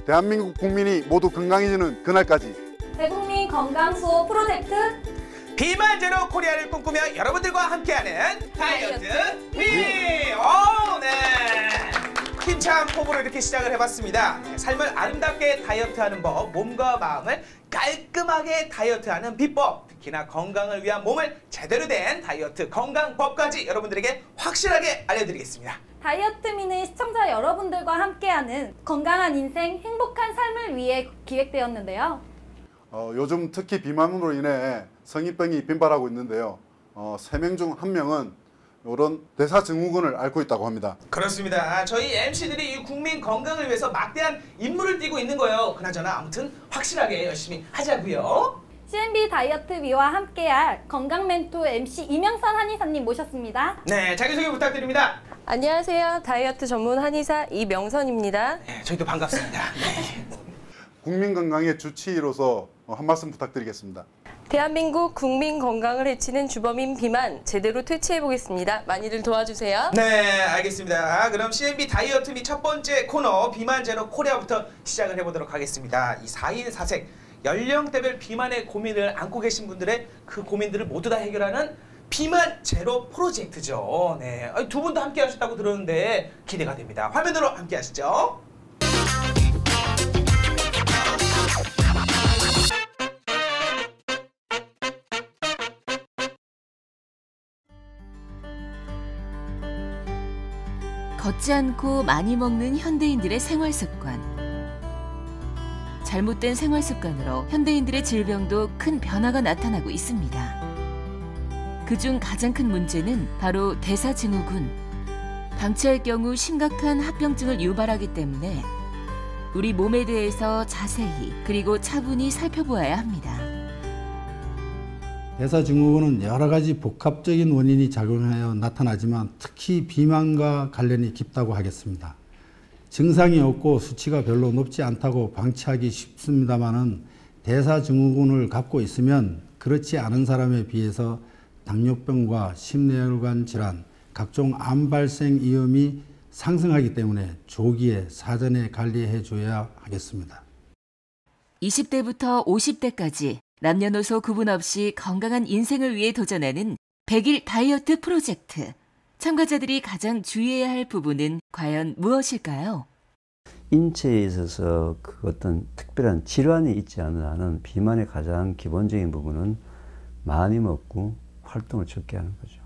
대한민국 국민이 모두 건강해지는 그날까지 대국민 건강수호 프로젝트 비만 제로 코리아를 꿈꾸며 여러분들과 함께하는 다이어트 위! 오, 네. 힘찬 포부로 이렇게 시작을 해봤습니다. 삶을 아름답게 다이어트하는 법, 몸과 마음을 깔끔하게 다이어트하는 비법, 특히나 건강을 위한 몸을 제대로 된 다이어트 건강법까지 여러분들에게 확실하게 알려드리겠습니다. 다이어트미는 시청자 여러분들과 함께하는 건강한 인생, 행복한 삶을 위해 기획되었는데요. 요즘 특히 비만으로 인해 성인병이 빈발하고 있는데요. 3명 중 1명은 이런 대사증후군을 앓고 있다고 합니다. 그렇습니다. 저희 MC들이 이 국민 건강을 위해서 막대한 임무를 띠고 있는 거예요. 그나저나 아무튼 확실하게 열심히 하자고요. CNB 다이어트위와 함께할 건강 멘토 MC 이명선 한의사님 모셨습니다. 네, 자기소개 부탁드립니다. 안녕하세요. 다이어트 전문 한의사 이명선입니다. 네, 저희도 반갑습니다. 네. 국민 건강의 주치의로서 한 말씀 부탁드리겠습니다. 대한민국 국민 건강을 해치는 주범인 비만 제대로 퇴치해보겠습니다. 많이들 도와주세요. 네, 알겠습니다. 그럼 CNB 다이어트 및 첫 번째 코너 비만 제로 코리아부터 시작을 해보도록 하겠습니다. 이 4인 4색 연령대별 비만의 고민을 안고 계신 분들의 그 고민들을 모두 다 해결하는 비만 제로 프로젝트죠. 네, 두 분도 함께 하셨다고 들었는데 기대가 됩니다. 화면으로 함께 하시죠. 걷지 않고 많이 먹는 현대인들의 생활 습관. 잘못된 생활 습관으로 현대인들의 질병도 큰 변화가 나타나고 있습니다. 그중 가장 큰 문제는 바로 대사증후군. 방치할 경우 심각한 합병증을 유발하기 때문에 우리 몸에 대해서 자세히 그리고 차분히 살펴보아야 합니다. 대사증후군은 여러 가지 복합적인 원인이 작용하여 나타나지만 특히 비만과 관련이 깊다고 하겠습니다. 증상이 없고 수치가 별로 높지 않다고 방치하기 쉽습니다만은 대사증후군을 갖고 있으면 그렇지 않은 사람에 비해서 당뇨병과 심뇌혈관 질환, 각종 암 발생 위험이 상승하기 때문에 조기에 사전에 관리해 줘야 하겠습니다. 20대부터 50대까지 남녀노소 구분 없이 건강한 인생을 위해 도전하는 100일 다이어트 프로젝트. 참가자들이 가장 주의해야 할 부분은 과연 무엇일까요? 인체에 있어서 그 어떤 특별한 질환이 있지 않은 한은 비만의 가장 기본적인 부분은 많이 먹고 활동을 적게 하는 거죠.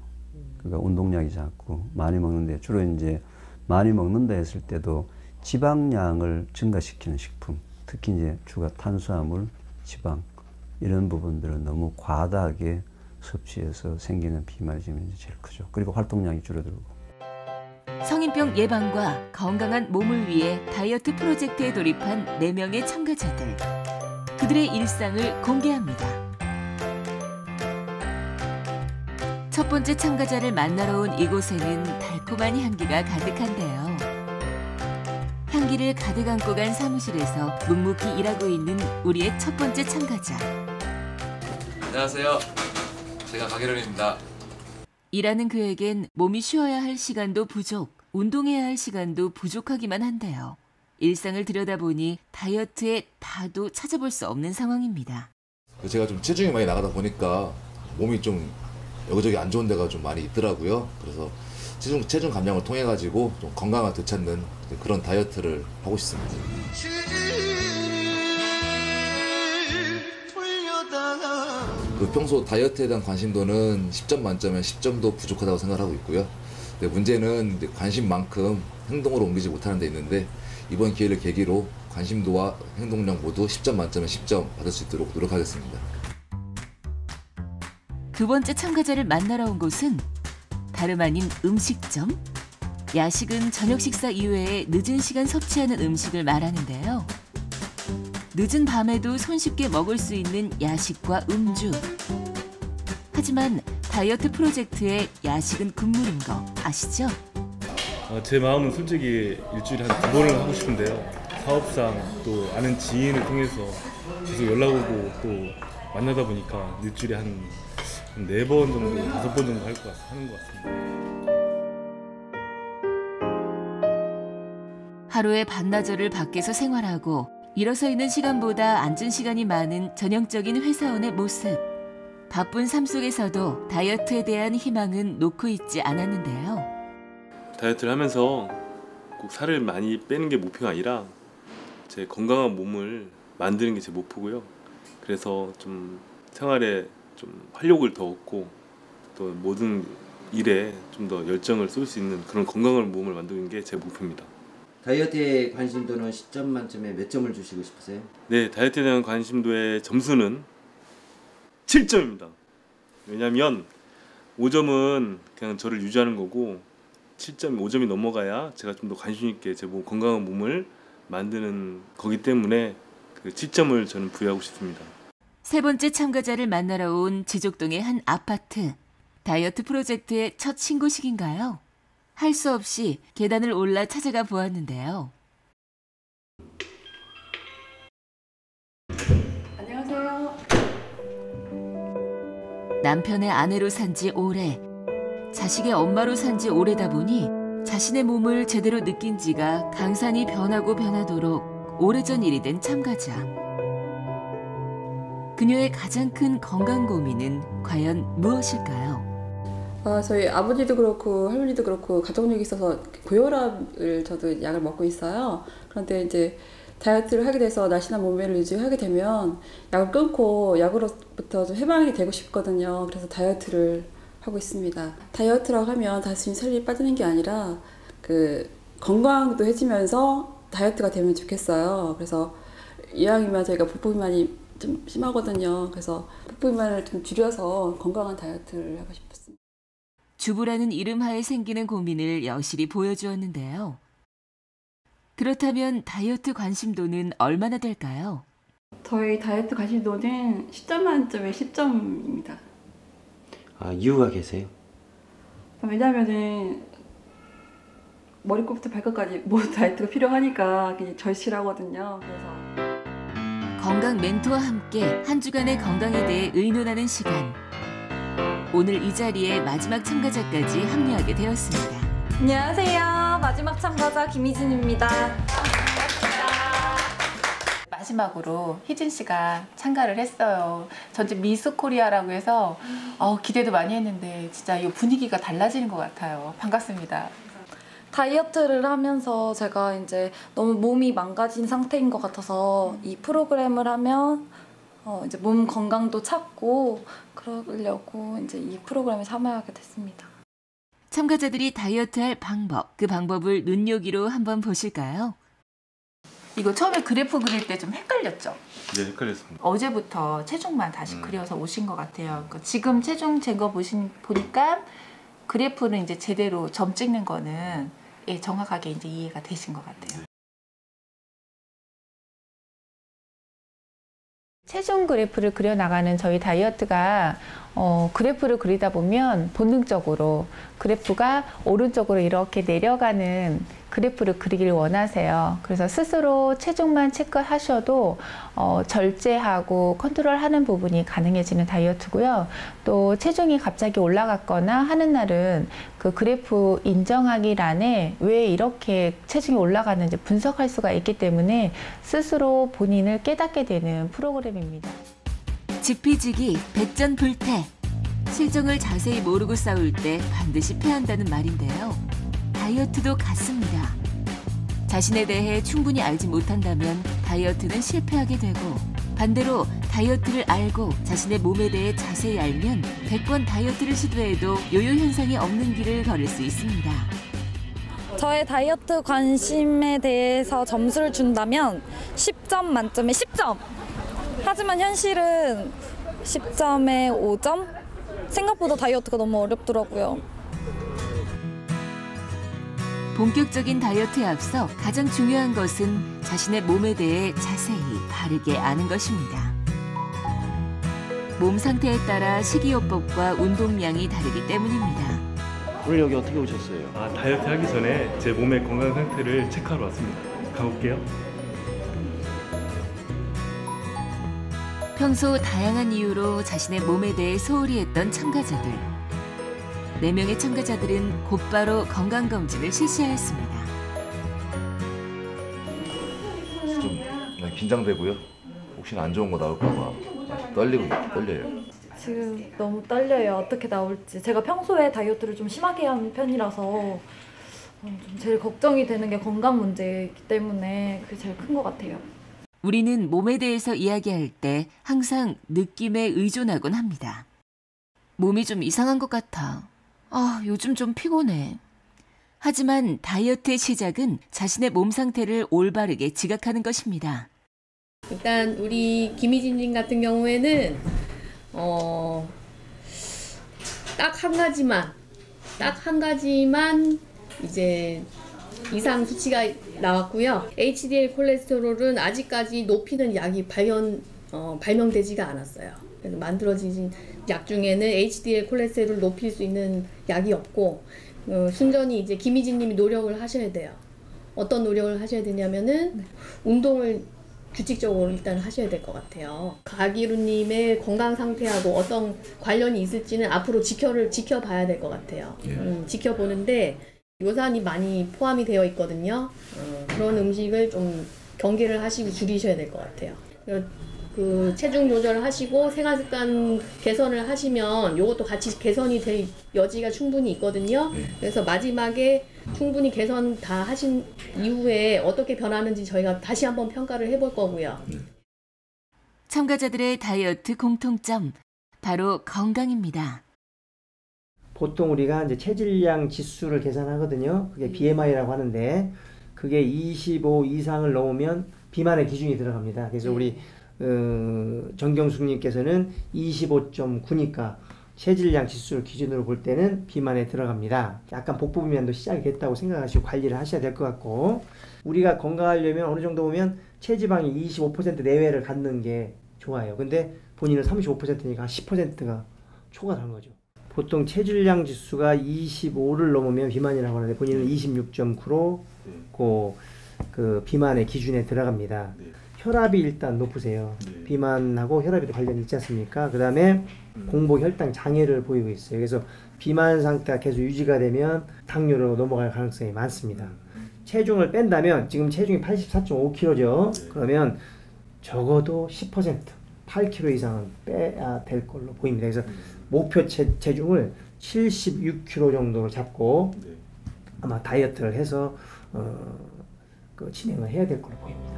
그러니까 운동량이 작고 많이 먹는데 주로 이제 많이 먹는다 했을 때도 지방량을 증가시키는 식품, 특히 이제 주가 탄수화물, 지방 이런 부분들을 너무 과다하게 섭취해서 생기는 비만이 지금 제일 크죠. 그리고 활동량이 줄어들고. 성인병 예방과 건강한 몸을 위해 다이어트 프로젝트에 돌입한 4명의 참가자들. 그들의 일상을 공개합니다. 첫 번째 참가자를 만나러 온 이곳에는 달콤한 향기가 가득한데요. 향기를 가득 안고 간 사무실에서 묵묵히 일하고 있는 우리의 첫 번째 참가자. 안녕하세요. 제가 강혜련입니다. 일하는 그에겐 몸이 쉬어야 할 시간도 부족, 운동해야 할 시간도 부족하기만 한데요. 일상을 들여다보니 다이어트의 다도 찾아볼 수 없는 상황입니다. 제가 좀 체중이 많이 나가다 보니까 몸이 좀 여기저기 안 좋은 데가 좀 많이 있더라고요. 그래서 체중 감량을 통해 가지고 좀 건강을 되찾는 그런 다이어트를 하고 싶습니다. 그 평소 다이어트에 대한 관심도는 10점 만점에 10점도 부족하다고 생각하고 있고요. 근데 문제는 이제 관심만큼 행동으로 옮기지 못하는 데 있는데 이번 기회를 계기로 관심도와 행동력 모두 10점 만점에 10점 받을 수 있도록 노력하겠습니다. 두 번째 참가자를 만나러 온 곳은 다름 아닌 음식점. 야식은 저녁 식사 이외에 늦은 시간 섭취하는 음식을 말하는데요. 늦은 밤에도 손쉽게 먹을 수 있는 야식과 음주. 하지만 다이어트 프로젝트의 야식은 금물인 거 아시죠? 제 마음은 솔직히 일주일에 한 2번을 하고 싶은데요. 사업상 또 아는 지인을 통해서 계속 연락 오고 또 만나다 보니까 일주일에 한 4번 정도, 5번 정도 하는 것 같습니다. 하루의 반나절을 밖에서 생활하고 일어서 있는 시간보다 앉은 시간이 많은 전형적인 회사원의 모습. 바쁜 삶 속에서도 다이어트에 대한 희망은 놓고 있지 않았는데요. 다이어트를 하면서 꼭 살을 많이 빼는 게 목표가 아니라 제 건강한 몸을 만드는 게 제 목표고요. 그래서 좀 생활에 좀 활력을 더 얻고 또 모든 일에 좀 더 열정을 쏠 수 있는 그런 건강한 몸을 만드는 게 제 목표입니다. 다이어트에 관심도는 10점 만점에 몇 점을 주시고 싶으세요? 네, 다이어트에 대한 관심도의 점수는 7점입니다. 왜냐면 5점은 그냥 저를 유지하는 거고 5점이 넘어가야 제가 좀 더 관심 있게 제 건강한 몸을 만드는 거기 때문에 그 7점을 저는 부여하고 싶습니다. 세 번째 참가자를 만나러 온 지족동의 한 아파트. 다이어트 프로젝트의 첫 신고식인가요? 할 수 없이 계단을 올라 찾아가 보았는데요. 안녕하세요. 남편의 아내로 산 지 오래, 자식의 엄마로 산 지 오래다 보니 자신의 몸을 제대로 느낀 지가 강산이 변하고 변하도록 오래전 일이 된 참가자. 그녀의 가장 큰 건강 고민은 과연 무엇일까요? 저희 아버지도 그렇고 할머니도 그렇고 가족력이 있어서 고혈압을 저도 약을 먹고 있어요. 그런데 이제 다이어트를 하게 돼서 날씬한 몸매를 유지하게 되면 약을 끊고 약으로부터 좀 해방이 되고 싶거든요. 그래서 다이어트를 하고 있습니다. 다이어트라고 하면 단순히 살이 빠지는 게 아니라 그 건강도 해지면서 다이어트가 되면 좋겠어요. 그래서 이왕이면 저희가 복부비만이 좀 심하거든요. 그래서 복부비만을 좀 줄여서 건강한 다이어트를 하고 싶습니다. 주부라는 이름하에 생기는 고민을 여실히 보여주었는데요. 그렇다면 다이어트 관심도는 얼마나 될까요? 저희 다이어트 관심도는 10점 만점에 10점입니다. 이유가 계세요? 왜냐면은 머리끝부터 발끝까지 모두 다이어트가 필요하니까 절실하거든요. 그래서 건강 멘토와 함께 한 주간의 건강에 대해 의논하는 시간. 오늘 이 자리에 마지막 참가자까지 합류하게 되었습니다. 안녕하세요. 마지막 참가자 김희진입니다. 마지막으로 희진 씨가 참가를 했어요. 전체 미스 코리아라고 해서 기대도 많이 했는데 진짜 이 분위기가 달라지는 것 같아요. 반갑습니다. 다이어트를 하면서 제가 이제 너무 몸이 망가진 상태인 것 같아서 이 프로그램을 하면 이제 몸 건강도 찾고 그러려고 이제 이 프로그램에 참여하게 됐습니다. 참가자들이 다이어트할 방법, 그 방법을 눈요기로 한번 보실까요? 이거 처음에 그래프 그릴 때 좀 헷갈렸죠? 네, 헷갈렸습니다. 어제부터 체중만 다시 그려서 오신 것 같아요. 그러니까 지금 체중 재거 보니까 그래프는 이제 제대로 점 찍는 거는 정확하게 이제 이해가 되신 것 같아요. 체중 그래프를 그려나가는 저희 다이어트가 그래프를 그리다 보면 본능적으로 그래프가 오른쪽으로 이렇게 내려가는 그래프를 그리길 원하세요. 그래서 스스로 체중만 체크하셔도 절제하고 컨트롤하는 부분이 가능해지는 다이어트고요. 또 체중이 갑자기 올라갔거나 하는 날은 그 그래프 인정하기란에 왜 이렇게 체중이 올라가는지 분석할 수가 있기 때문에 스스로 본인을 깨닫게 되는 프로그램입니다. 직피지기, 백전불태. 실정을 자세히 모르고 싸울 때 반드시 패한다는 말인데요. 다이어트도 같습니다. 자신에 대해 충분히 알지 못한다면 다이어트는 실패하게 되고, 반대로 다이어트를 알고 자신의 몸에 대해 자세히 알면 100번 다이어트를 시도해도 요요 현상이 없는 길을 걸을 수 있습니다. 저의 다이어트 관심에 대해서 점수를 준다면 10점 만점에 10점! 하지만 현실은 10점에 5점? 생각보다 다이어트가 너무 어렵더라고요. 본격적인 다이어트에 앞서 가장 중요한 것은 자신의 몸에 대해 자세히 바르게 아는 것입니다. 몸 상태에 따라 식이요법과 운동량이 다르기 때문입니다. 오늘 여기 어떻게 오셨어요? 다이어트 하기 전에 제 몸의 건강 상태를 체크하러 왔습니다. 가볼게요. 평소 다양한 이유로 자신의 몸에 대해 소홀히 했던 참가자들. 4명의 참가자들은 곧바로 건강검진을 실시하였습니다. 긴장되고요. 혹시나 안 좋은 거 나올까봐 떨려요. 지금 너무 떨려요. 어떻게 나올지. 제가 평소에 다이어트를 좀 심하게 하는 편이라서 좀 제일 걱정이 되는 게 건강 문제이기 때문에 그게 제일 큰 것 같아요. 우리는 몸에 대해서 이야기할 때 항상 느낌에 의존하곤 합니다. 몸이 좀 이상한 것 같아. 요즘 좀 피곤해. 하지만 다이어트의 시작은 자신의 몸 상태를 올바르게 지각하는 것입니다. 일단 우리 김희진님 같은 경우에는 딱 한 가지만 이제 이상 수치가 나왔고요. HDL 콜레스테롤은 아직까지 높이는 약이 발명되지가 않았어요. 그래서 만들어진 약 중에는 HDL 콜레스테롤을 높일 수 있는 약이 없고 순전히 이제 김희진님이 노력을 하셔야 돼요. 어떤 노력을 하셔야 되냐면은 운동을 규칙적으로 일단 하셔야 될 것 같아요. 가기루님의 건강 상태하고 어떤 관련이 있을지는 앞으로 지켜봐야 될 것 같아요. 지켜보는데 요산이 많이 포함이 되어 있거든요. 그런 음식을 좀 경계를 하시고 줄이셔야 될 것 같아요. 그 체중 조절을 하시고 생활습관 개선을 하시면 이것도 같이 개선이 될 여지가 충분히 있거든요. 그래서 마지막에 충분히 개선 다 하신 이후에 어떻게 변하는지 저희가 다시 한번 평가를 해볼 거고요. 참가자들의 다이어트 공통점, 바로 건강입니다. 보통 우리가 이제 체질량 지수를 계산하거든요. 그게 BMI라고 하는데 그게 25 이상을 넘으면 비만의 기준이 들어갑니다. 그래서 우리 정경숙님께서는 25.9니까 체질량 지수를 기준으로 볼 때는 비만에 들어갑니다. 약간 복부 비만도 시작이 됐다고 생각하시고 관리를 하셔야 될 것 같고, 우리가 건강하려면 어느 정도 보면 체지방이 25% 내외를 갖는 게 좋아요. 근데 본인은 35%니까 10%가 초과한 거죠. 보통 체질량 지수가 25를 넘으면 비만이라고 하는데 본인은 26.9로 그 비만의 기준에 들어갑니다. 혈압이 일단 높으세요. 비만하고 혈압에도 관련이 있지 않습니까? 그 다음에 공복 혈당 장애를 보이고 있어요. 그래서 비만 상태가 계속 유지가 되면 당뇨로 넘어갈 가능성이 많습니다. 체중을 뺀다면 지금 체중이 84.5kg죠. 그러면 적어도 10%, 8kg 이상은 빼야 될 걸로 보입니다. 그래서 목표 체중을 76kg 정도로 잡고 아마 다이어트를 해서 진행을 해야 될 걸로 보입니다.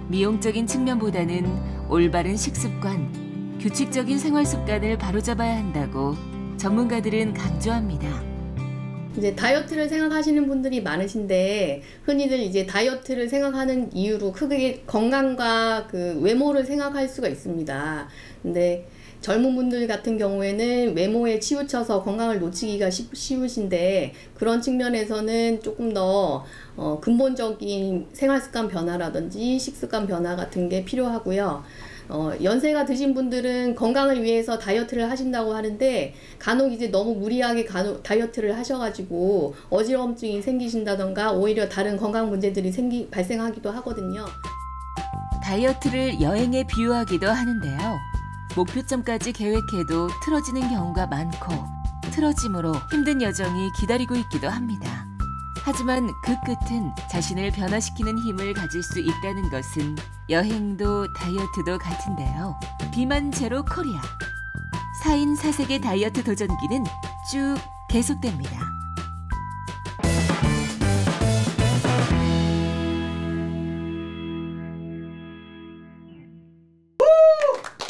미용적인 측면보다는 올바른 식습관, 규칙적인 생활 습관을 바로잡아야 한다고 전문가들은 강조합니다. 이제 다이어트를 생각하시는 분들이 많으신데 흔히들 이제 다이어트를 생각하는 이유로 크게 건강과 그 외모를 생각할 수가 있습니다. 근데 젊은 분들 같은 경우에는 외모에 치우쳐서 건강을 놓치기가 쉬우신데 그런 측면에서는 조금 더 근본적인 생활습관 변화라든지 식습관 변화 같은 게 필요하고요. 연세가 드신 분들은 건강을 위해서 다이어트를 하신다고 하는데 간혹 이제 너무 무리하게 다이어트를 하셔가지고 어지러움증이 생기신다던가 오히려 다른 건강 문제들이 발생하기도 하거든요. 다이어트를 여행에 비유하기도 하는데요. 목표점까지 계획해도 틀어지는 경우가 많고 틀어짐으로 힘든 여정이 기다리고 있기도 합니다. 하지만 그 끝은 자신을 변화시키는 힘을 가질 수 있다는 것은 여행도 다이어트도 같은데요. 비만 제로 코리아. 4인 4색의 다이어트 도전기는 쭉 계속됩니다.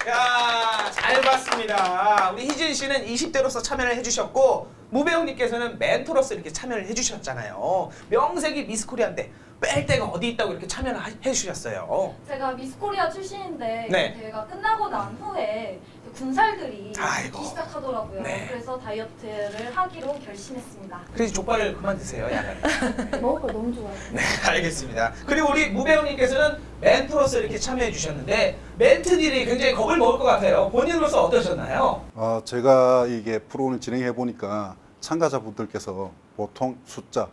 야, 잘 봤습니다. 우리 희진 씨는 20대로서 참여를 해주셨고 무배우님께서는 멘토로서 이렇게 참여를 해주셨잖아요. 명색이 미스코리아인데 뺄 데가 어디 있다고 이렇게 참여를 해주셨어요. 제가 미스코리아 출신인데 네. 대회가 끝나고 난 후에 군살들이 아이고. 먹기 시작하더라고요. 네. 그래서 다이어트를 하기로 결심했습니다. 그래서 족발을 그만 드세요, 약간. 먹을 거 너무 좋아요. 네, 알겠습니다. 그리고 우리 무배우님께서는 멘토로서 이렇게 참여해 주셨는데 멘트들이 굉장히 겁을 먹을 것 같아요. 본인으로서 어떠셨나요? 제가 이게 프로그램 진행해 보니까 참가자분들께서 보통 숫자,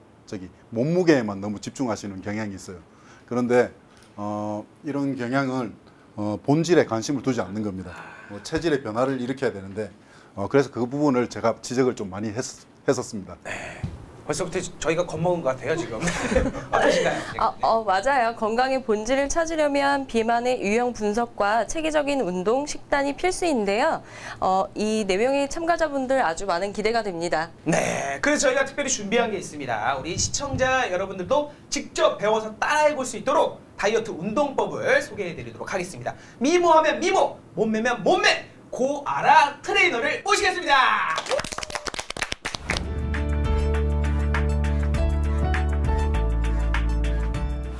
몸무게에만 너무 집중하시는 경향이 있어요. 그런데 이런 경향은 본질에 관심을 두지 않는 겁니다. 체질의 변화를 일으켜야 되는데 그래서 그 부분을 제가 지적을 좀 많이 했었습니다. 네. 벌써부터 저희가 겁먹은 것 같아요 지금. 어떠신가요? 맞아요. 건강의 본질을 찾으려면 비만의 유형 분석과 체계적인 운동, 식단이 필수인데요. 이 4명의 참가자분들 아주 많은 기대가 됩니다. 네, 그래서 저희가 특별히 준비한 게 있습니다. 우리 시청자 여러분들도 직접 배워서 따라해볼 수 있도록 다이어트 운동법을 소개해드리도록 하겠습니다. 미모하면 미모, 몸매면 몸매, 고아라 트레이너를 모시겠습니다.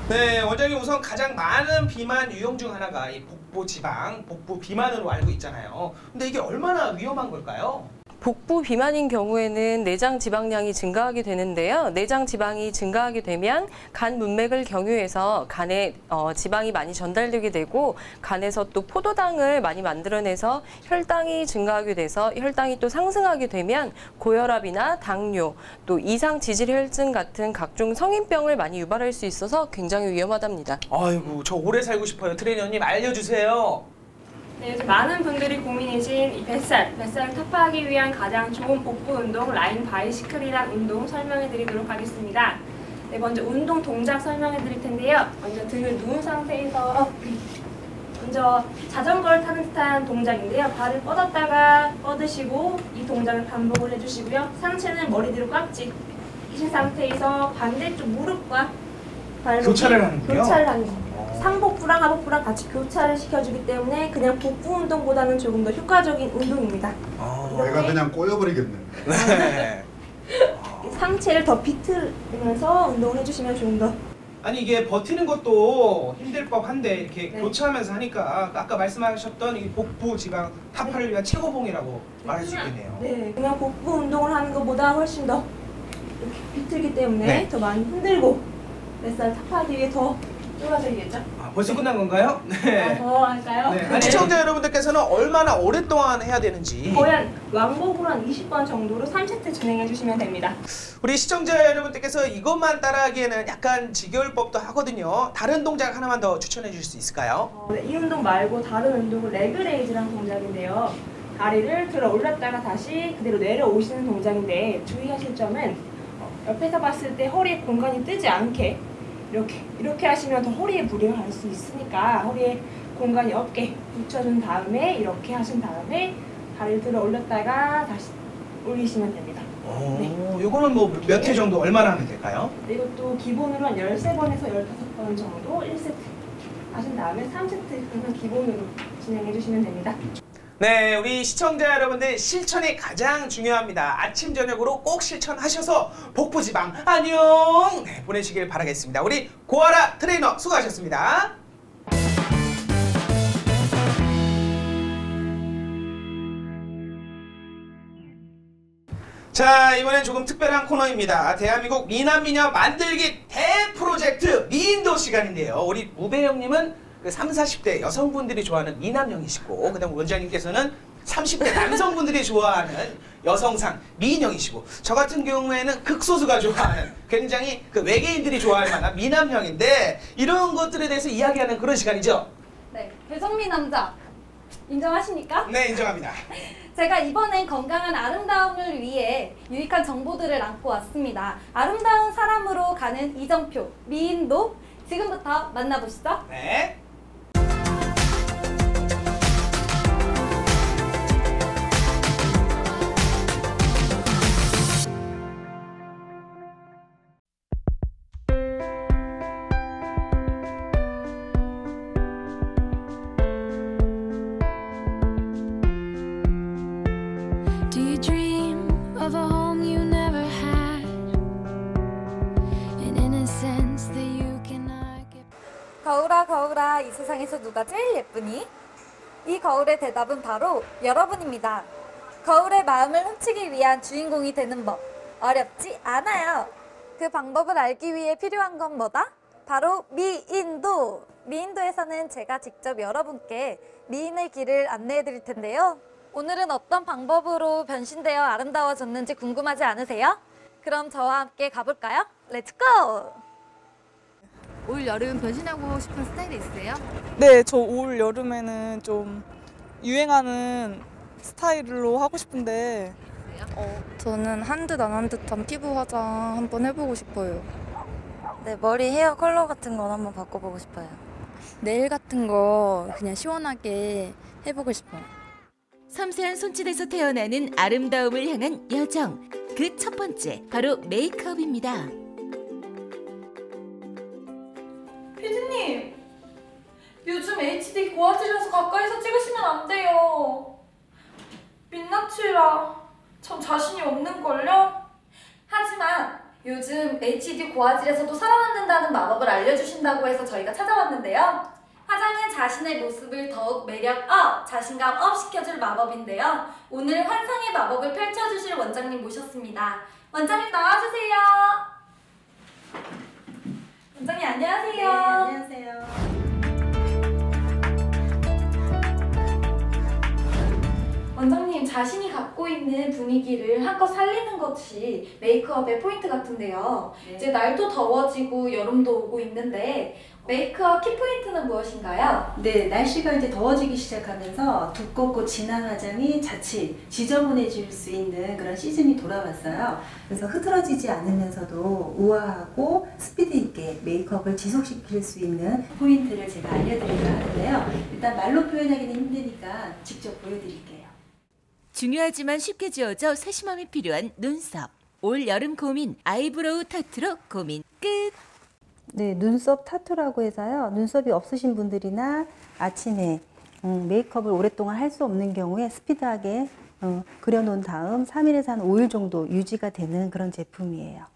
네, 원장님 우선 가장 많은 비만 유형 중 하나가 이 복부 지방, 복부 비만으로 알고 있잖아요. 근데 이게 얼마나 위험한 걸까요? 복부 비만인 경우에는 내장 지방량이 증가하게 되는데요. 내장 지방이 증가하게 되면 간 문맥을 경유해서 간에 지방이 많이 전달되게 되고 간에서 또 포도당을 많이 만들어내서 혈당이 증가하게 돼서 혈당이 또 상승하게 되면 고혈압이나 당뇨, 또 이상 지질혈증 같은 각종 성인병을 많이 유발할 수 있어서 굉장히 위험하답니다. 아이고, 저 오래 살고 싶어요. 트레이너님 알려주세요. 네, 요즘 많은 분들이 고민이신 이 뱃살을 타파하기 위한 가장 좋은 복부 운동 라인 바이시클이란 운동 설명해 드리도록 하겠습니다. 네, 먼저 운동 동작 설명해 드릴 텐데요. 먼저 등을 누운 상태에서 먼저 자전거를 타는 듯한 동작인데요. 발을 뻗었다가 뻗으시고 이 동작을 반복을 해주시고요. 상체는 머리 뒤로 꽉 쥐신 상태에서 반대쪽 무릎과 발목이 교차를 하는군요. 교차를 하는 겁니다. 상복부랑 하복부랑 같이 교차를 시켜주기 때문에 그냥 복부 운동보다는 조금 더 효과적인 운동입니다. 내가 그냥 꼬여버리겠네. 네. 상체를 더 비틀면서 운동을 해주시면 좀 더. 아니 이게 버티는 것도 힘들 법한데 이렇게 교차하면서 하니까 아까 말씀하셨던 이 복부 지방 타파를 위한 최고봉이라고 말할 수 있겠네요. 네, 그냥 복부 운동을 하는 것보다 훨씬 더 이렇게 비틀기 때문에 더 많이 힘들고 뱃살 타파하기 위해 더 효과적이겠죠? 벌써 끝난 건가요? 네. 더 할까요? 네. 시청자 여러분들께서는 얼마나 오랫동안 해야 되는지 거의 왕복으로 한 20번 정도로 3세트 진행해 주시면 됩니다. 우리 시청자 여러분들께서 이것만 따라하기에는 약간 지겨울 법도 하거든요. 다른 동작 하나만 더 추천해 주실 수 있을까요? 네, 이 운동 말고 다른 운동은 레그레이즈라는 동작인데요. 다리를 들어 올렸다가 다시 그대로 내려오시는 동작인데 주의하실 점은 옆에서 봤을 때 허리에 공간이 뜨지 않게 이렇게 하시면 더 허리에 무리가 갈 수 있으니까 허리에 공간이 없게 붙여준 다음에 이렇게 하신 다음에 다리를 들어 올렸다가 다시 올리시면 됩니다. 요거는 뭐 몇 회 정도 얼마나 하면 될까요? 네, 이것도 기본으로 한 13번에서 15번 정도 1세트 하신 다음에 3세트 기본으로 진행해 주시면 됩니다. 네, 우리 시청자 여러분들 실천이 가장 중요합니다. 아침 저녁으로 꼭 실천하셔서 복부 지방 안녕 보내시길 바라겠습니다. 우리 고아라 트레이너 수고하셨습니다. 자, 이번엔 조금 특별한 코너입니다. 대한민국 미남 미녀 만들기 대프로젝트 미인도 시간인데요. 우리 우배 형님은 그 30, 40대 여성분들이 좋아하는 미남형이시고, 그다음 원장님께서는 30대 남성분들이 좋아하는 여성상 미인형이시고, 저 같은 경우에는 극소수가 좋아하는 굉장히 그 외계인들이 좋아할 만한 미남형인데, 이런 것들에 대해서 이야기하는 그런 시간이죠. 네, 배성미 남자 인정하십니까? 네, 인정합니다. 제가 이번엔 건강한 아름다움을 위해 유익한 정보들을 안고 왔습니다. 아름다운 사람으로 가는 이정표 미인도 지금부터 만나보시죠. 네. 거울아 거울아 이 세상에서 누가 제일 예쁘니? 이 거울의 대답은 바로 여러분입니다. 거울의 마음을 훔치기 위한 주인공이 되는 법 어렵지 않아요. 그 방법을 알기 위해 필요한 건 뭐다? 바로 미인도! 미인도에서는 제가 직접 여러분께 미인의 길을 안내해 드릴 텐데요. 오늘은 어떤 방법으로 변신되어 아름다워졌는지 궁금하지 않으세요? 그럼 저와 함께 가볼까요? 렛츠고! 올 여름 변신하고 싶은 스타일이 있으세요? 네, 저 올 여름에는 좀 유행하는 스타일로 하고 싶은데 싶으세요? 저는 한 듯 안 한 듯한 피부 화장 한번 해보고 싶어요. 네, 머리 헤어 컬러 같은 건 한번 바꿔보고 싶어요. 네일 같은 거 그냥 시원하게 해보고 싶어요. 섬세한 손짓에서 태어나는 아름다움을 향한 여정. 그 첫 번째, 바로 메이크업입니다. 피디님, 요즘 HD 고화질이라서 가까이서 찍으시면 안 돼요. 민낯이라 전 자신이 없는걸요? 하지만 요즘 HD 고화질에서도 살아남는다는 마법을 알려주신다고 해서 저희가 찾아왔는데요. 화장은 자신의 모습을 더욱 매력업, 자신감 업 시켜줄 마법인데요. 오늘 환상의 마법을 펼쳐주실 원장님 모셨습니다. 원장님 나와주세요. 원장님 안녕하세요. 네, 안녕하세요. 원장님 자신이 갖고 있는 분위기를 한껏 살리는 것이 메이크업의 포인트 같은데요. 네. 이제 날도 더워지고 여름도 오고 있는데 메이크업 키포인트는 무엇인가요? 네, 날씨가 이제 더워지기 시작하면서 두껍고 진한 화장이 자칫 지저분해질 수 있는 그런 시즌이 돌아왔어요. 그래서 흐트러지지 않으면서도 우아하고 스피드 있게 메이크업을 지속시킬 수 있는 포인트를 제가 알려드리려 하는데요. 일단 말로 표현하기는 힘드니까 직접 보여드릴게요. 중요하지만 쉽게 지워져 세심함이 필요한 눈썹. 올 여름 고민 아이브로우 타투로 고민 끝. 네, 눈썹 타투라고 해서요. 눈썹이 없으신 분들이나 아침에 메이크업을 오랫동안 할 수 없는 경우에 스피드하게 그려놓은 다음 3일에서 한 5일 정도 유지가 되는 그런 제품이에요.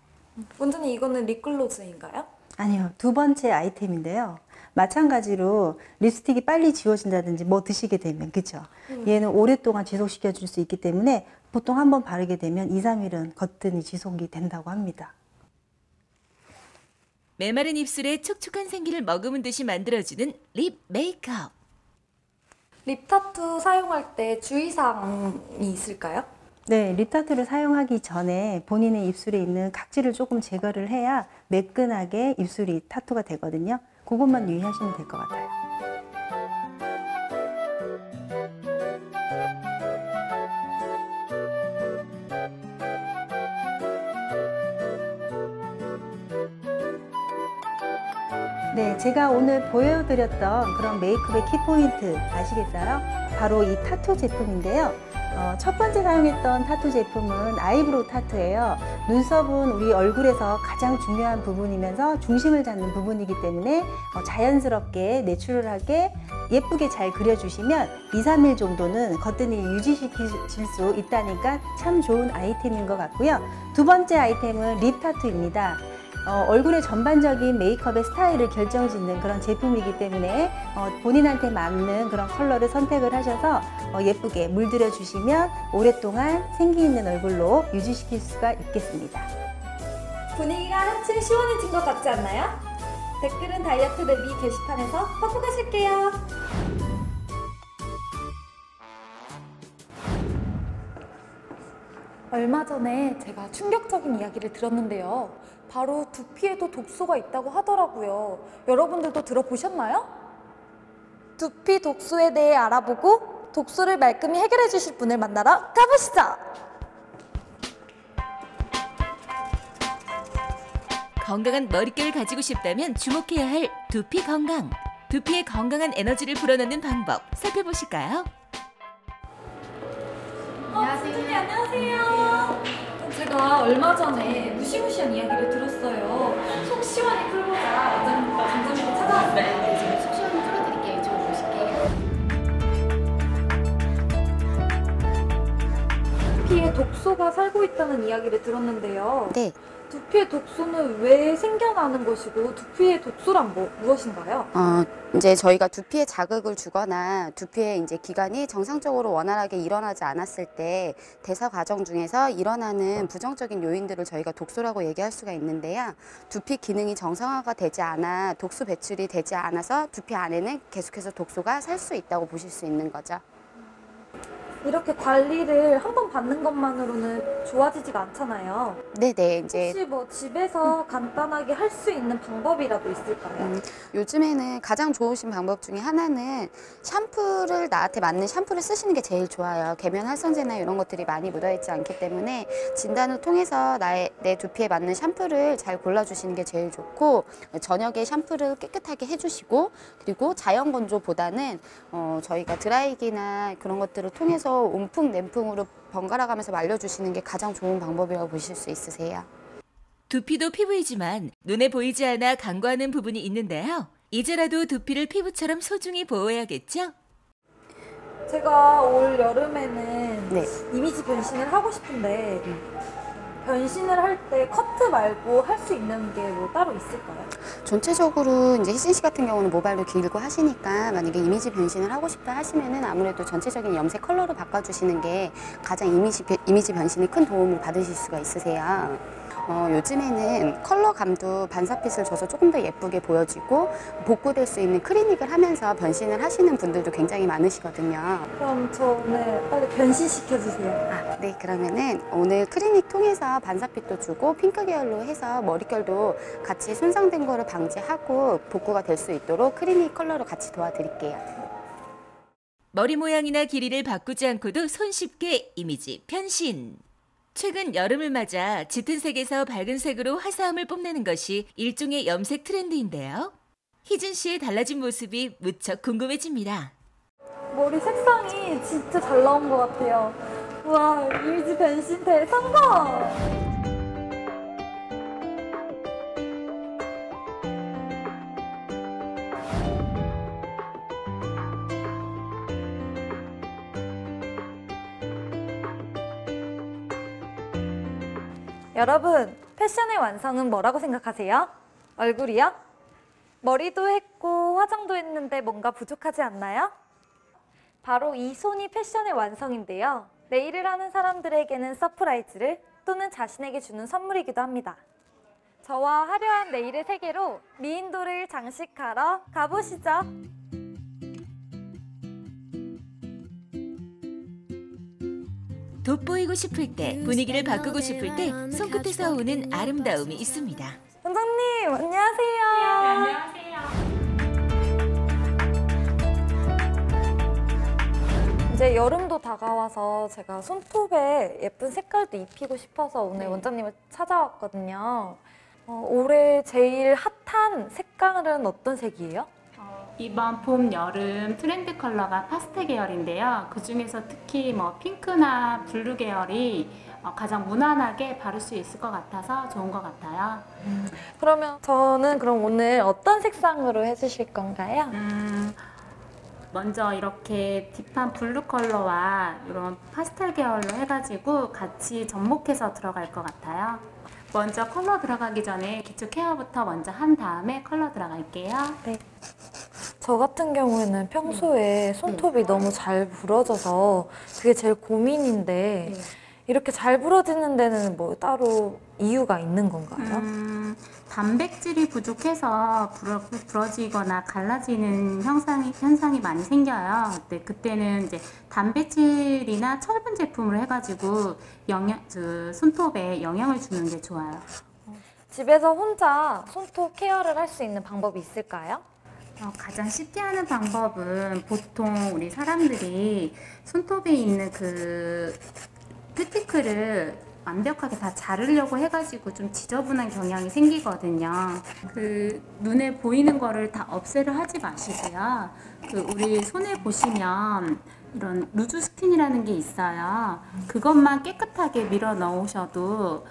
원장님 이거는 립글로즈인가요? 아니요, 두 번째 아이템인데요. 마찬가지로 립스틱이 빨리 지워진다든지 뭐 드시게 되면, 그쵸? 얘는 오랫동안 지속시켜 줄 수 있기 때문에 보통 한번 바르게 되면 2, 3일은 거뜬히 지속이 된다고 합니다. 메마른 입술에 촉촉한 생기를 머금은 듯이 만들어주는 립 메이크업. 립 타투 사용할 때 주의사항이 있을까요? 네, 립 타투를 사용하기 전에 본인의 입술에 있는 각질을 조금 제거를 해야 매끈하게 입술이 타투가 되거든요. 그것만 유의하시면 될 것 같아요. 네, 제가 오늘 보여드렸던 그런 메이크업의 키포인트 아시겠어요? 바로 이 타투 제품인데요. 첫 번째 사용했던 타투 제품은 아이브로우 타투예요. 눈썹은 우리 얼굴에서 가장 중요한 부분이면서 중심을 잡는 부분이기 때문에 자연스럽게 내추럴하게 예쁘게 잘 그려주시면 2, 3일 정도는 거뜬히 유지시킬 수 있다니까 참 좋은 아이템인 것 같고요. 두 번째 아이템은 립 타투입니다. 얼굴의 전반적인 메이크업의 스타일을 결정짓는 그런 제품이기 때문에 본인한테 맞는 그런 컬러를 선택을 하셔서 예쁘게 물들여 주시면 오랫동안 생기 있는 얼굴로 유지시킬 수가 있겠습니다. 분위기가 한층 시원해진 것 같지 않나요? 댓글은 다이어트 랩이 게시판에서 퍼포가실게요. 얼마 전에 제가 충격적인 이야기를 들었는데요. 바로 두피에도 독소가 있다고 하더라고요. 여러분들도 들어보셨나요? 두피 독소에 대해 알아보고 독소를 말끔히 해결해 주실 분을 만나러 가보시죠. 건강한 머릿결을 가지고 싶다면 주목해야 할 두피 건강. 두피에 건강한 에너지를 불어넣는 방법 살펴보실까요? 선생님 안녕하세요. 제가 얼마 전에 무시무시한 이야기를 들었어요. 속 시원히 풀고자 원장님과 찾아왔어요. 제가 속 시원히 풀어드릴게요. 이쪽으로 오실게요. 두피에 독소가 살고 있다는 이야기를 들었는데요. 네. 두피의 독소는 왜 생겨나는 것이고 두피의 독소란 무엇인가요? 이제 저희가 두피에 자극을 주거나 두피의 이제 기관이 정상적으로 원활하게 일어나지 않았을 때 대사 과정 중에서 일어나는 부정적인 요인들을 저희가 독소라고 얘기할 수가 있는데요. 두피 기능이 정상화가 되지 않아 독소 배출이 되지 않아서 두피 안에는 계속해서 독소가 살 수 있다고 보실 수 있는 거죠. 이렇게 관리를 한 번 받는 것만으로는 좋아지지가 않잖아요. 네네, 이제 혹시 뭐 집에서 간단하게 할 수 있는 방법이라도 있을까요? 요즘에는 가장 좋으신 방법 중에 하나는 샴푸를 나한테 맞는 샴푸를 쓰시는 게 제일 좋아요. 계면 활성제나 이런 것들이 많이 묻어있지 않기 때문에 진단을 통해서 내 두피에 맞는 샴푸를 잘 골라주시는 게 제일 좋고, 저녁에 샴푸를 깨끗하게 해주시고, 그리고 자연 건조보다는 저희가 드라이기나 그런 것들을 통해서 온풍 냉풍으로 번갈아 가면서 말려주시는 게 가장 좋은 방법이라고 보실 수 있으세요. 두피도 피부이지만 눈에 보이지 않아 간과하는 부분이 있는데요. 이제라도 두피를 피부처럼 소중히 보호해야겠죠? 제가 올 여름에는 이미지 변신을 하고 싶은데 변신을 할 때 커트 말고 할 수 있는 게 뭐 따로 있을까요? 전체적으로 이제 희진 씨 같은 경우는 모발도 길고 하시니까 만약에 이미지 변신을 하고 싶다 하시면은 아무래도 전체적인 염색 컬러로 바꿔주시는 게 가장 이미지 변신에 큰 도움을 받으실 수가 있으세요. 요즘에는 컬러감도 반사빛을 줘서 조금 더 예쁘게 보여지고 복구될 수 있는 클리닉을 하면서 변신을 하시는 분들도 굉장히 많으시거든요. 그럼 저 오늘 빨리 변신시켜주세요. 네, 그러면은 오늘 클리닉 통해서 반사빛도 주고 핑크 계열로 해서 머릿결도 같이 손상된 거를 방지하고 복구가 될 수 있도록 클리닉 컬러로 같이 도와드릴게요. 머리 모양이나 길이를 바꾸지 않고도 손쉽게 이미지 변신. 최근 여름을 맞아 짙은 색에서 밝은 색으로 화사함을 뽐내는 것이 일종의 염색 트렌드인데요. 희진 씨의 달라진 모습이 무척 궁금해집니다. 머리 색상이 진짜 잘 나온 것 같아요. 우와, 이미지 변신 대성공! 여러분, 패션의 완성은 뭐라고 생각하세요? 얼굴이요? 머리도 했고 화장도 했는데 뭔가 부족하지 않나요? 바로 이 손이 패션의 완성인데요. 네일을 하는 사람들에게는 서프라이즈를 또는 자신에게 주는 선물이기도 합니다. 저와 화려한 네일의 세계로 미인도를 장식하러 가보시죠. 돋보이고 싶을 때, 분위기를 바꾸고 싶을 때 손끝에서 오는 아름다움이 있습니다. 원장님, 안녕하세요. 네, 안녕하세요. 이제 여름도 다가와서 제가 손톱에 예쁜 색깔도 입히고 싶어서 오늘 원장님을 찾아왔거든요. 올해 제일 핫한 색깔은 어떤 색이에요? 이번 봄, 여름 트렌드 컬러가 파스텔 계열인데요. 그 중에서 특히 핑크나 블루 계열이 가장 무난하게 바를 수 있을 것 같아서 좋은 것 같아요. 그러면 저는 그럼 오늘 어떤 색상으로 해주실 건가요? 먼저 이렇게 딥한 블루 컬러와 이런 파스텔 계열로 해가지고 같이 접목해서 들어갈 것 같아요. 먼저 컬러 들어가기 전에 기초 케어부터 먼저 한 다음에 컬러 들어갈게요. 네. 저 같은 경우에는 평소에 손톱이 너무 잘 부러져서 그게 제일 고민인데 이렇게 잘 부러지는 데는 뭐 따로 이유가 있는 건가요? 단백질이 부족해서 부러지거나 갈라지는 현상이 많이 생겨요. 그때는 이제 단백질이나 철분 제품을 해가지고 손톱에 영향을 주는 게 좋아요. 집에서 혼자 손톱 케어를 할 수 있는 방법이 있을까요? 가장 쉽게 하는 방법은 보통 우리 사람들이 손톱에 있는 그 큐티클을 완벽하게 다 자르려고 해가지고 좀 지저분한 경향이 생기거든요. 그 눈에 보이는 거를 다 없애려 하지 마시고요. 우리 손에 보시면 이런 루즈 스킨이라는 게 있어요. 그것만 깨끗하게 밀어 넣으셔도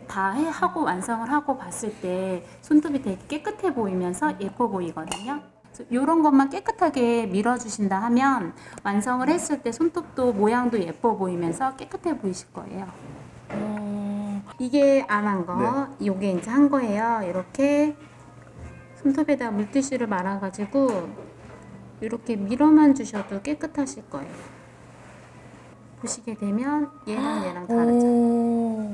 다 하고 완성을 하고 봤을 때 손톱이 되게 깨끗해 보이면서 예뻐 보이거든요. 이런 것만 깨끗하게 밀어주신다 하면 완성을 했을 때 손톱도 모양도 예뻐 보이면서 깨끗해 보이실 거예요. 이게 안 한 거, 이게 이제 한 거예요. 이렇게 손톱에다 물티슈를 말아가지고 이렇게 밀어만 주셔도 깨끗하실 거예요. 보시게 되면 얘랑 다르죠.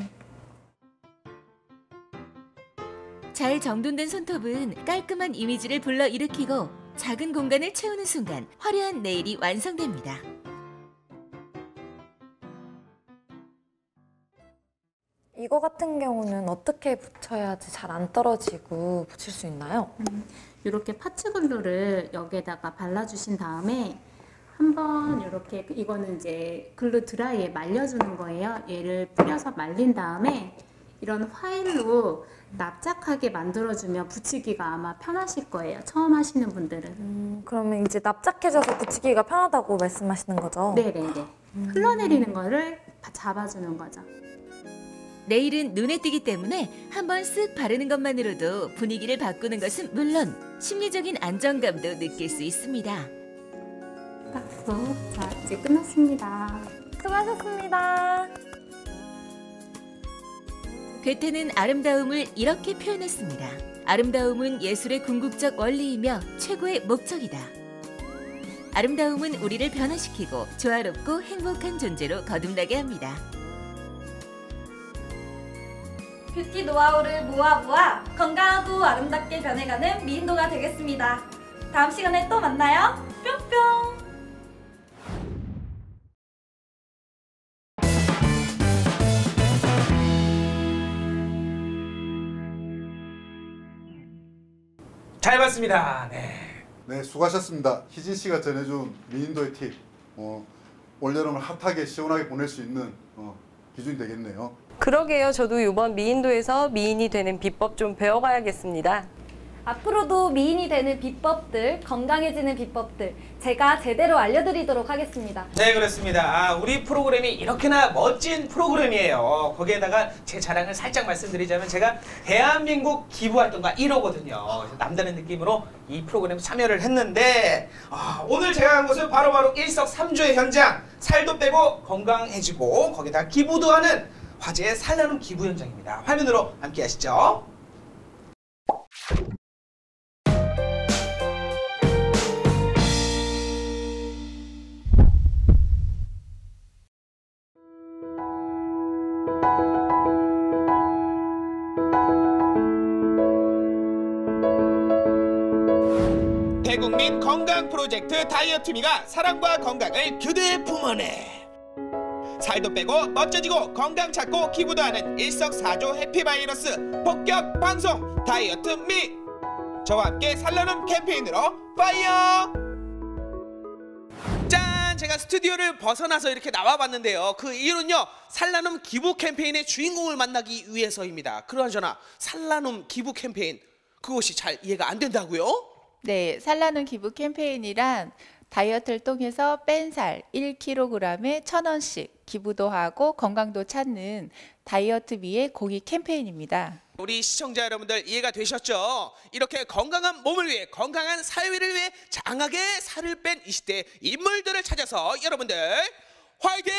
잘 정돈된 손톱은 깔끔한 이미지를 불러일으키고 작은 공간을 채우는 순간 화려한 네일이 완성됩니다. 이거 같은 경우는 어떻게 붙여야지 잘 안 떨어지고 붙일 수 있나요? 이렇게 파츠 글루를 여기에다가 발라주신 다음에 한번 이렇게, 이거는 이제 글루 드라이에 말려주는 거예요. 얘를 뿌려서 말린 다음에 이런 파일로 납작하게 만들어주면 붙이기가 아마 편하실 거예요. 처음 하시는 분들은. 그러면 이제 납작해져서 붙이기가 편하다고 말씀하시는 거죠? 네네네. 흘러내리는 거를 잡아주는 거죠. 네일은 눈에 띄기 때문에 한번 쓱 바르는 것만으로도 분위기를 바꾸는 것은 물론 심리적인 안정감도 느낄 수 있습니다. 박수. 자, 이제 끝났습니다. 수고하셨습니다. 괴테는 아름다움을 이렇게 표현했습니다. 아름다움은 예술의 궁극적 원리이며 최고의 목적이다. 아름다움은 우리를 변화시키고 조화롭고 행복한 존재로 거듭나게 합니다. 뷰티 노하우를 모아 건강하고 아름답게 변해가는 미인도가 되겠습니다. 다음 시간에 또 만나요. 뿅뿅! 잘 봤습니다. 네. 네, 수고하셨습니다. 희진 씨가 전해준 미인도의 팁, 올여름을 핫하게 시원하게 보낼 수 있는 기준이 되겠네요. 그러게요. 저도 이번 미인도에서 미인이 되는 비법 좀 배워가야겠습니다. 앞으로도 미인이 되는 비법들, 건강해지는 비법들 제가 제대로 알려드리도록 하겠습니다. 네, 그렇습니다. 우리 프로그램이 이렇게나 멋진 프로그램이에요. 거기에다가 제 자랑을 살짝 말씀드리자면 제가 대한민국 기부활동가 1호거든요. 남다른 느낌으로 이 프로그램 참여를 했는데 오늘 제가 간 곳은 바로 일석삼조의 현장, 살도 빼고 건강해지고 거기다 기부도 하는 화제의 살나눔 기부 현장입니다. 화면으로 함께 하시죠. 대국민 건강 프로젝트 다이어트미가 사랑과 건강을 교대에 품어내. 살도 빼고 멋져지고 건강 찾고 기부도 하는 일석사조 해피바이러스 본격 방송 다이어트미. 저와 함께 살나눔 캠페인으로 파이어! 짠! 제가 스튜디오를 벗어나서 이렇게 나와봤는데요. 그 이유는요, 살나눔 기부 캠페인의 주인공을 만나기 위해서입니다. 그러저나 살나눔 기부 캠페인, 그것이 잘 이해가 안 된다고요? 네, 살나눔 기부 캠페인이란 다이어트를 통해서 뺀 살 1kg에 1,000원씩 기부도 하고 건강도 찾는 다이어트미의 공익 캠페인입니다. 우리 시청자 여러분들 이해가 되셨죠? 이렇게 건강한 몸을 위해, 건강한 사회를 위해 장하게 살을 뺀 이 시대 인물들을 찾아서 여러분들 화이팅!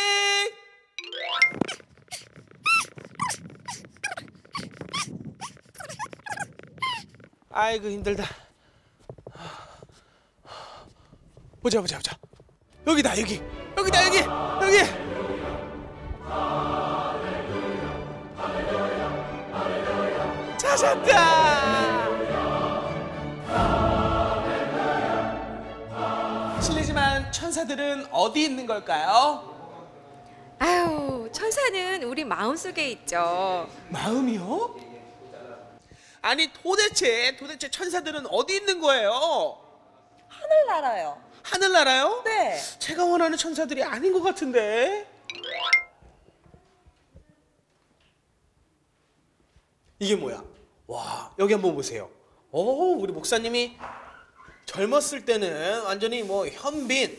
아이고 힘들다. 보자. 여기다 여기. 찾았다. 실례지만 천사들은 어디 있는 걸까요? 아유, 천사는 우리 마음속에 있죠. 마음이요? 아니 도대체 천사들은 어디 있는 거예요? 하늘나라요. 하늘나라요? 네. 제가 원하는 천사들이 아닌 것 같은데. 이게 뭐야? 와, 여기 한번 보세요. 우리 목사님이 젊었을 때는 완전히 뭐 현빈,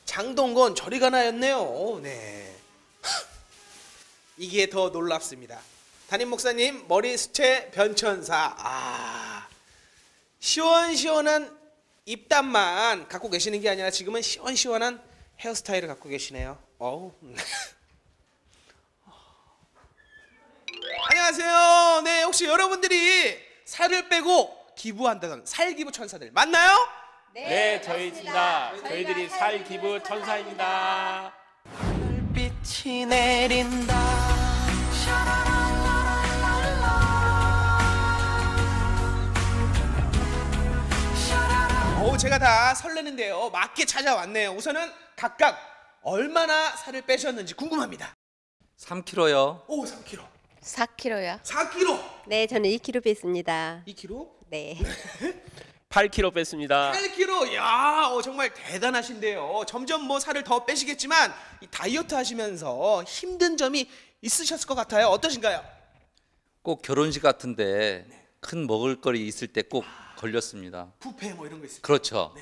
장동건, 저리 가나였네요. 네. 이게 더 놀랍습니다. 담임 목사님 머리 수채 변천사. 시원시원한 입담만 갖고 계시는 게 아니라 지금은 시원시원한 헤어스타일을 갖고 계시네요. 안녕하세요. 네, 혹시 여러분들이 살을 빼고 기부한다던 살기부 천사들 맞나요? 네, 저희 있습니다. 저희들이 살 기부 천사입니다. 빛이 내린다. 제가 다 설레는데요. 맞게 찾아왔네요. 우선은 각각 얼마나 살을 빼셨는지 궁금합니다. 3kg요. 오, 3kg. 4kg요. 4kg. 네, 저는 2kg 뺐습니다. 2kg? 네. 8kg 뺐습니다. 8kg. 야, 정말 대단하신데요. 점점 뭐 살을 더 빼시겠지만 이 다이어트 하시면서 힘든 점이 있으셨을 것 같아요. 어떠신가요? 꼭 결혼식 같은데 큰 먹을거리 있을 때 꼭 걸렸습니다. 뷔페 뭐 이런 거 있어요. 그렇죠.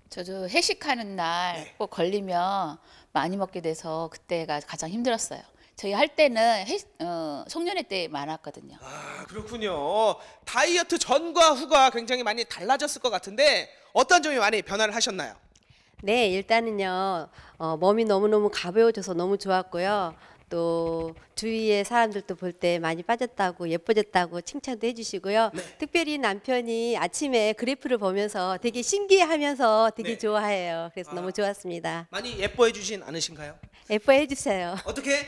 저도 회식하는 날 꼭 걸리면 많이 먹게 돼서 그때가 가장 힘들었어요. 저희 할 때는 송년회 때 많았거든요. 아, 그렇군요. 다이어트 전과 후가 굉장히 많이 달라졌을 것 같은데 어떤 점이 많이 변화를 하셨나요? 네, 일단은요. 몸이 너무너무 가벼워져서 너무 좋았고요. 또 주위의 사람들도 볼 때 많이 빠졌다고 예뻐졌다고 칭찬도 해주시고요. 특별히 남편이 아침에 그래프를 보면서 되게 신기해하면서 되게 좋아해요. 그래서 너무 좋았습니다. 많이 예뻐해 주진 않으신가요? 예뻐해 주세요. 어떻게?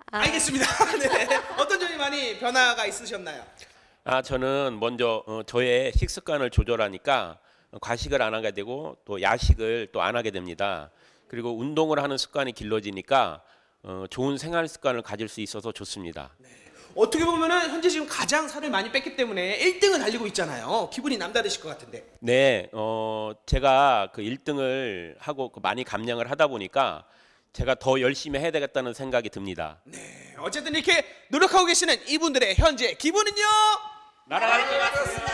알겠습니다. 네. 어떤 점이 많이 변화가 있으셨나요? 저는 먼저 저의 식습관을 조절하니까 과식을 안 하게 되고 또 야식을 또 안 하게 됩니다. 그리고 운동을 하는 습관이 길러지니까 좋은 생활 습관을 가질 수 있어서 좋습니다. 어떻게 보면은 현재 지금 가장 살을 많이 뺐기 때문에 1등을 달리고 있잖아요. 기분이 남다르실 것 같은데. 네, 제가 그 1등을 하고 많이 감량을 하다 보니까 제가 더 열심히 해야 되겠다는 생각이 듭니다. 네, 어쨌든 이렇게 노력하고 계시는 이분들의 현재 기분은요? 날아갈 것 같습니다.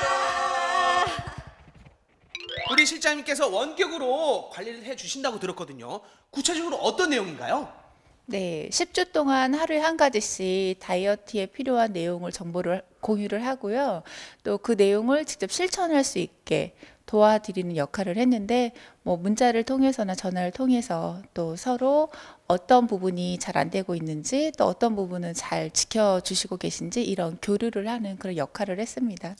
우리 실장님께서 원격으로 관리를 해주신다고 들었거든요. 구체적으로 어떤 내용인가요? 네, 10주 동안 하루에 한 가지씩 다이어트에 필요한 내용을 정보를 공유를 하고요. 또 그 내용을 직접 실천할 수 있게 도와드리는 역할을 했는데 뭐 문자를 통해서나 전화를 통해서 또 서로 어떤 부분이 잘 안 되고 있는지 또 어떤 부분은 잘 지켜주시고 계신지 이런 교류를 하는 그런 역할을 했습니다.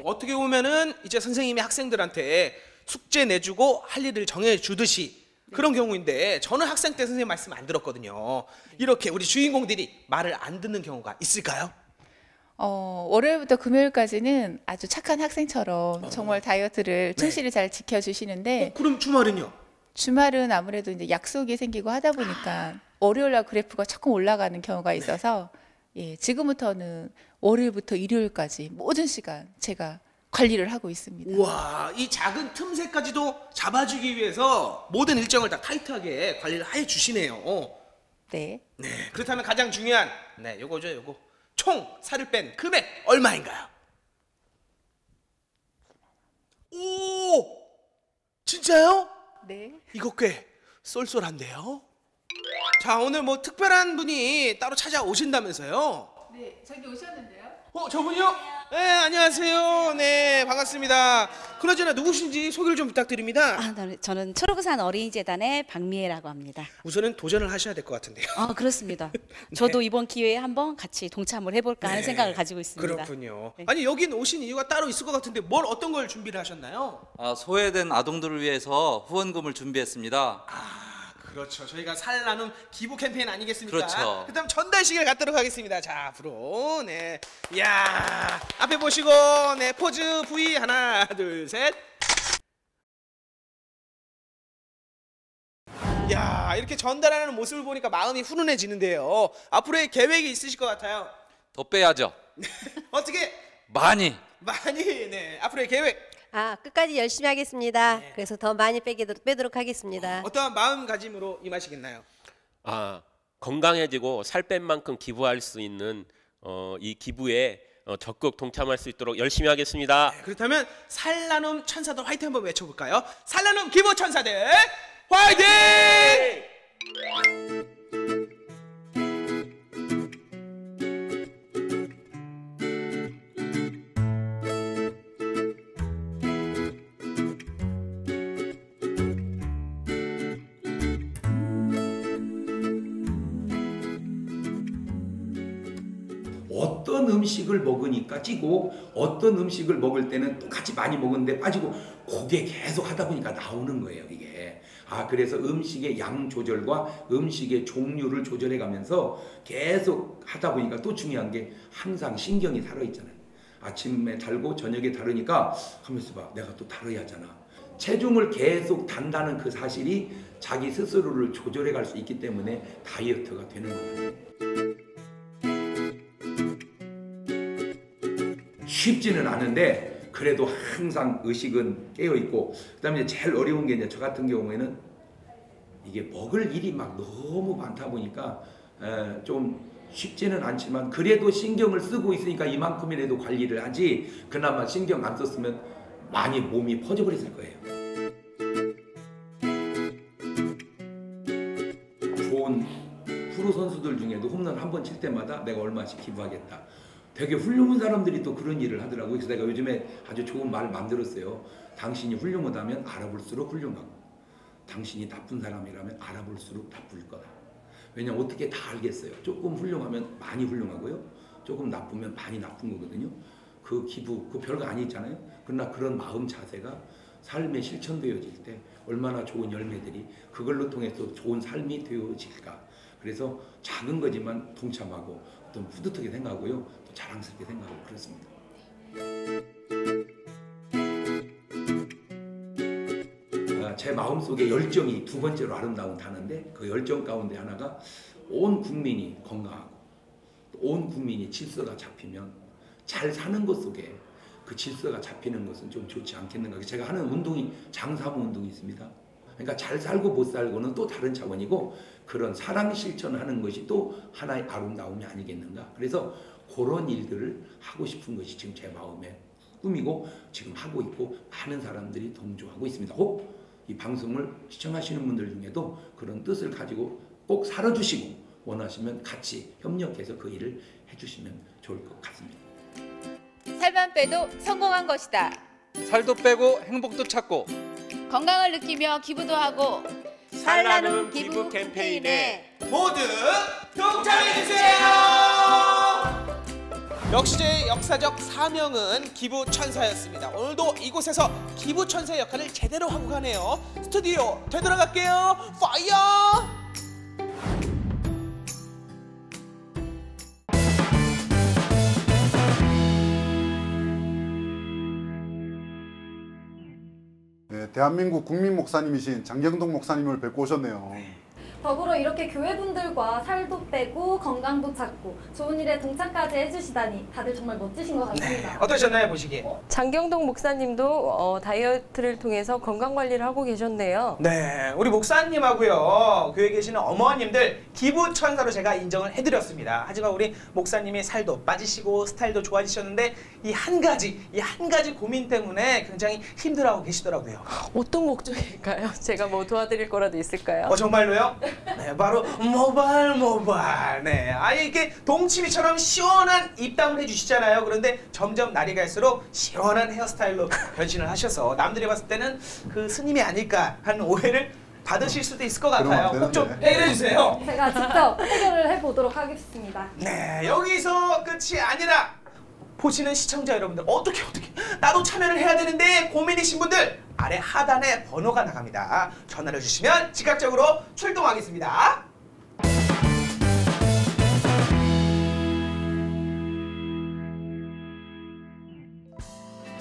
어떻게 보면은 이제 선생님이 학생들한테 숙제 내주고 할 일을 정해주듯이 그런 경우인데 저는 학생 때 선생님 말씀 안 들었거든요. 이렇게 우리 주인공들이 말을 안 듣는 경우가 있을까요? 월요일부터 금요일까지는 아주 착한 학생처럼 정말 다이어트를 충실히 잘 지켜주시는데 그럼 주말은요? 주말은 아무래도 이제 약속이 생기고 하다 보니까 월요일날 그래프가 조금 올라가는 경우가 있어서 예, 지금부터는 월요일부터 일요일까지 모든 시간 제가 관리를 하고 있습니다. 와, 이 작은 틈새까지도 잡아주기 위해서 모든 일정을 다 타이트하게 관리를 해주시네요. 네. 네. 그렇다면 가장 중요한 요거죠, 요거. 총 살을 뺀 금액 얼마인가요? 오, 진짜요? 네. 이거 꽤 쏠쏠한데요. 자, 오늘 뭐 특별한 분이 따로 찾아오신다면서요? 네, 저기 오셨는데요. 저분이요? 네, 안녕하세요. 네, 반갑습니다. 그나저나 누구신지 소개를 좀 부탁드립니다. 저는 초록산 어린이재단의 박미애라고 합니다. 우선은 도전을 하셔야 될 것 같은데요. 그렇습니다. 저도 이번 기회에 한번 같이 동참을 해볼까 하는 생각을 가지고 있습니다. 그렇군요. 아니, 여긴 오신 이유가 따로 있을 것 같은데 어떤 걸 준비를 하셨나요? 소외된 아동들을 위해서 후원금을 준비했습니다. 그렇죠. 저희가 살 나눔 기부 캠페인 아니겠습니까? 그렇죠. 그다음 전달식을 갖도록 하겠습니다. 자, 앞으로. 네. 이야, 앞에 보시고 네, 포즈 V 하나, 둘, 셋. 야, 이렇게 전달하는 모습을 보니까 마음이 훈훈해지는데요. 앞으로의 계획이 있으실 것 같아요. 더 빼야죠. 어떻게? 많이. 네. 앞으로의 계획. 끝까지 열심히 하겠습니다. 그래서 더 많이 빼도록 하겠습니다. 어떠한 마음가짐으로 임하시겠나요? 건강해지고 살 뺀 만큼 기부할 수 있는 이 기부에 적극 동참할 수 있도록 열심히 하겠습니다. 그렇다면 살나눔 천사들 화이팅 한번 외쳐볼까요? 살나눔 기부 천사들 화이팅! 어떤 음식을 먹으니까 찌고 어떤 음식을 먹을 때는 똑같이 많이 먹었는데 빠지고 그게 계속 하다 보니까 나오는 거예요, 이게. 그래서 음식의 양 조절과 음식의 종류를 조절해 가면서 계속 하다 보니까 또 중요한 게 항상 신경이 살아있잖아요. 아침에 달고 저녁에 다르니까 하면서 봐, 내가 또 다뤄야 하잖아. 체중을 계속 단다는 그 사실이 자기 스스로를 조절해 갈 수 있기 때문에 다이어트가 되는 거예요. 쉽지는 않은데 그래도 항상 의식은 깨어 있고, 그다음에 제일 어려운 게 이제 저 같은 경우에는 이게 먹을 일이 막 너무 많다 보니까 좀 쉽지는 않지만 그래도 신경을 쓰고 있으니까 이만큼이라도 관리를 하지, 그나마 신경 안 썼으면 많이 몸이 퍼져버렸을 거예요. 좋은 프로 선수들 중에도 홈런 한 번 칠 때마다 내가 얼마씩 기부하겠다. 되게 훌륭한 사람들이 또 그런 일을 하더라고요. 그래서 내가 요즘에 아주 좋은 말을 만들었어요. 당신이 훌륭하다면 알아볼수록 훌륭하고, 당신이 나쁜 사람이라면 알아볼수록 나쁠 거다. 왜냐면 어떻게 다 알겠어요. 조금 훌륭하면 많이 훌륭하고요. 조금 나쁘면 많이 나쁜 거거든요. 그 기부, 그 별거 아니잖아요. 그러나 그런 마음 자세가 삶에 실천되어질 때 얼마나 좋은 열매들이 그걸로 통해서 좋은 삶이 되어질까. 그래서 작은 거지만 동참하고 또 뿌듯하게 생각하고요. 또 자랑스럽게 생각하고 그렇습니다. 제 마음속에 열정이 두 번째로 아름다운 단어인데, 그 열정 가운데 하나가 온 국민이 건강하고 온 국민이 질서가 잡히면 잘 사는 것 속에 그 질서가 잡히는 것은 좀 좋지 않겠는가. 제가 하는 운동이 장사모 운동이 있습니다. 그러니까 잘 살고 못 살고는 또 다른 차원이고, 그런 사랑 실천하는 것이 또 하나의 아름다움이 아니겠는가. 그래서 그런 일들을 하고 싶은 것이 지금 제 마음의 꿈이고 지금 하고 있고 많은 사람들이 동조하고 있습니다. 혹 이 방송을 시청하시는 분들 중에도 그런 뜻을 가지고 꼭 살아주시고 원하시면 같이 협력해서 그 일을 해주시면 좋을 것 같습니다. 살만 빼도 성공한 것이다. 살도 빼고 행복도 찾고 건강을 느끼며 기부도 하고 살나눔 기부 캠페인에 모두 동참해주세요. 역시 제 역사적 사명은 기부천사였습니다. 오늘도 이곳에서 기부천사의 역할을 제대로 하고 가네요. 스튜디오 되돌아갈게요. 파이어! 네, 대한민국 국민 목사님이신 장경동 목사님을 뵙고 오셨네요. 더불어 이렇게 교회분들과 살도 빼고 건강도 찾고 좋은 일에 동참까지 해주시다니 다들 정말 멋지신 것 같습니다. 네, 어떠셨나요, 보시기에? 장경동 목사님도 다이어트를 통해서 건강관리를 하고 계셨네요. 네, 우리 목사님하고요, 교회에 계시는 어머님들 기부천사로 제가 인정을 해드렸습니다. 하지만 우리 목사님이 살도 빠지시고 스타일도 좋아지셨는데 이 한 가지 고민 때문에 굉장히 힘들어하고 계시더라고요. 어떤 걱정일까요? 제가 뭐 도와드릴 거라도 있을까요? 정말로요? 네, 바로 모발. 네, 아예 이렇게 동치미처럼 시원한 입담을 해주시잖아요. 그런데 점점 날이 갈수록 시원한 헤어스타일로 변신을 하셔서 남들이 봤을 때는 그 스님이 아닐까 하는 오해를 받으실 수도 있을 것 같아요. 꼭 좀 해결해 주세요. 제가 직접 해결을 해보도록 하겠습니다. 네, 여기서 끝이 아니라 보시는 시청자 여러분들 어떻게 나도 참여를 해야 되는데 고민이신 분들 아래 하단에 번호가 나갑니다. 전화를 주시면 즉각적으로 출동하겠습니다.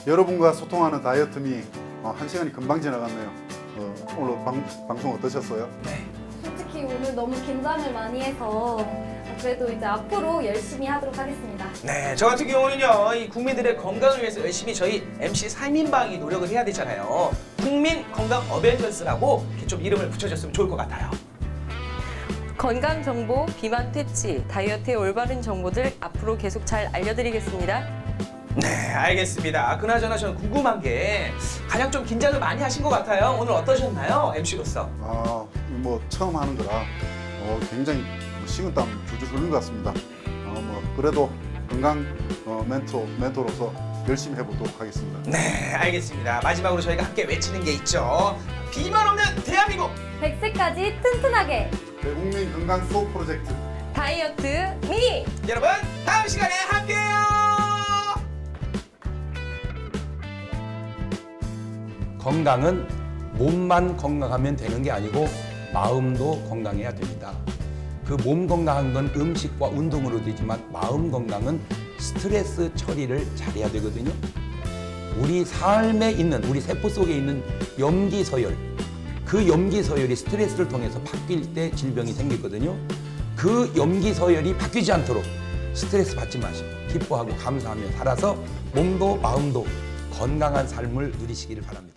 여러분과 소통하는 다이어트미 1시간이 금방 지나갔네요. 오늘 방송 어떠셨어요? 솔직히 오늘 너무 긴장을 많이 해서 그래도 이제 앞으로 열심히 하도록 하겠습니다. 네, 저 같은 경우는요, 이 국민들의 건강을 위해서 열심히 저희 MC 3인방이 노력을 해야 되잖아요. 국민 건강 어벤져스라고 이렇게 좀 이름을 붙여줬으면 좋을 것 같아요. 건강 정보, 비만 퇴치, 다이어트의 올바른 정보들 앞으로 계속 잘 알려드리겠습니다. 네, 알겠습니다. 그나저나 저는 궁금한 게 가장 좀 긴장을 많이 하신 것 같아요. 오늘 어떠셨나요, MC로서? 뭐 처음 하는 거라 굉장히 식은땀 줄줄 흐르는 것 같습니다. 그래도 건강 멘토로서 열심히 해보도록 하겠습니다. 네, 알겠습니다. 마지막으로 저희가 함께 외치는 게 있죠. 비만 없는 대한민국! 100세까지 튼튼하게! 대국민 건강 수호 프로젝트 다이어트 미! 여러분, 다음 시간에 함께해요! 건강은 몸만 건강하면 되는 게 아니고 마음도 건강해야 됩니다. 그 몸 건강한 건 음식과 운동으로 되지만 마음 건강은 스트레스 처리를 잘해야 되거든요. 우리 삶에 있는, 우리 세포 속에 있는 염기 서열, 그 염기 서열이 스트레스를 통해서 바뀔 때 질병이 생기거든요. 그 염기 서열이 바뀌지 않도록 스트레스 받지 마시고 기뻐하고 감사하며 살아서 몸도 마음도 건강한 삶을 누리시기를 바랍니다.